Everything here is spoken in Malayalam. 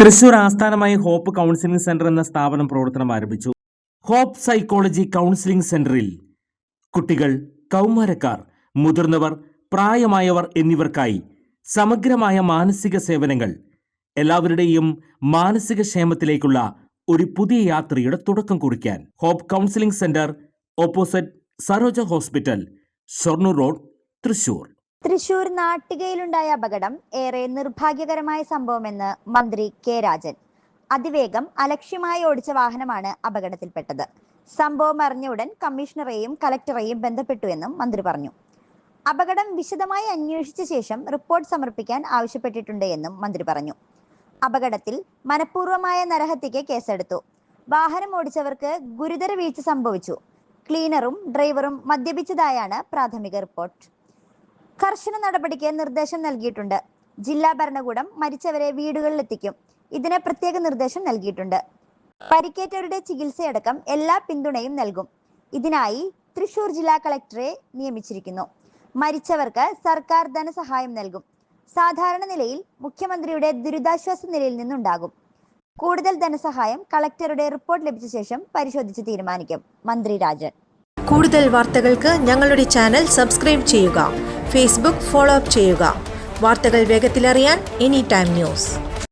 തൃശൂർ ആസ്ഥാനമായി ഹോപ്പ് കൗൺസിലിംഗ് സെന്റർ എന്ന സ്ഥാപനം പ്രവർത്തനം ആരംഭിച്ചു. ഹോപ്പ് സൈക്കോളജി കൗൺസിലിംഗ് സെന്ററിൽ കുട്ടികൾ, കൗമാരക്കാർ, മുതിർന്നവർ, പ്രായമായവർ എന്നിവർക്കായി സമഗ്രമായ മാനസിക സേവനങ്ങൾ, എല്ലാവരുടെയും മാനസിക ക്ഷേമത്തിലേക്കുള്ള ഒരു പുതിയ യാത്രയുടെ തുടക്കം കുറിക്കാൻ hope counselling centre, opposite Saroja hospital, Shoranur road, Thrissur. Thrissur നാട്ടികയിലുണ്ടായ അപകടം ഏറെ നിർഭാഗ്യകരമായ സംഭവമെന്ന് മന്ത്രി കെ രാജൻ. അതിവേഗം അലക്ഷ്യമായി ഓടിച്ച വാഹനമാണ് അപകടത്തിൽപ്പെട്ടത്. സംഭവം അറിഞ്ഞ ഉടൻ കമ്മീഷണറെയും കലക്ടറെയും ബന്ധപ്പെട്ടുവെന്നും മന്ത്രി പറഞ്ഞു. അപകടം വിശദമായി അന്വേഷിച്ച ശേഷം റിപ്പോർട്ട് സമർപ്പിക്കാൻ ആവശ്യപ്പെട്ടിട്ടുണ്ട് എന്നും മന്ത്രി പറഞ്ഞു. അപകടത്തിൽ മനഃപൂർവ്വമായ നരഹത്യക്ക് കേസെടുത്തു. വാഹനം ഓടിച്ചവർക്ക് ഗുരുതര വീഴ്ച സംഭവിച്ചു. ക്ലീനറും ഡ്രൈവറും മദ്യപിച്ചതായാണ് പ്രാഥമിക റിപ്പോർട്ട്. കർശന നടപടിക്ക് നിർദ്ദേശം നൽകിയിട്ടുണ്ട്. ജില്ലാ ഭരണകൂടം മരിച്ചവരെ വീടുകളിലെത്തിക്കും. ഇതിന് പ്രത്യേക നിർദ്ദേശം നൽകിയിട്ടുണ്ട്. പരിക്കേറ്റവരുടെ ചികിത്സയടക്കം എല്ലാ പിന്തുണയും നൽകും. ഇതിനായി തൃശൂർ ജില്ലാ കളക്ടറെ നിയമിച്ചിരിക്കുന്നു. മരിച്ചവർക്ക് സർക്കാർ ധനസഹായം നൽകും. സാധാരണ നിലയിൽ മുഖ്യമന്ത്രിയുടെ ദുരിതാശ്വാസ നിലയിൽ നിന്നുണ്ടാകും. കൂടുതൽ ധനസഹായം കളക്ടറുടെ റിപ്പോർട്ട് ലഭിച്ച ശേഷം പരിശോധിച്ച് തീരുമാനിക്കും. മന്ത്രി രാജൻ. കൂടുതൽ വാർത്തകൾക്ക് ഞങ്ങളുടെ ചാനൽ സബ്സ്ക്രൈബ് ചെയ്യുക. ഫേസ്ബുക്ക് ഫോളോ അപ്പ് ചെയ്യുക. വാർത്തകൾ വേഗത്തിലറിയാൻ എനി ടൈം ന്യൂസ്.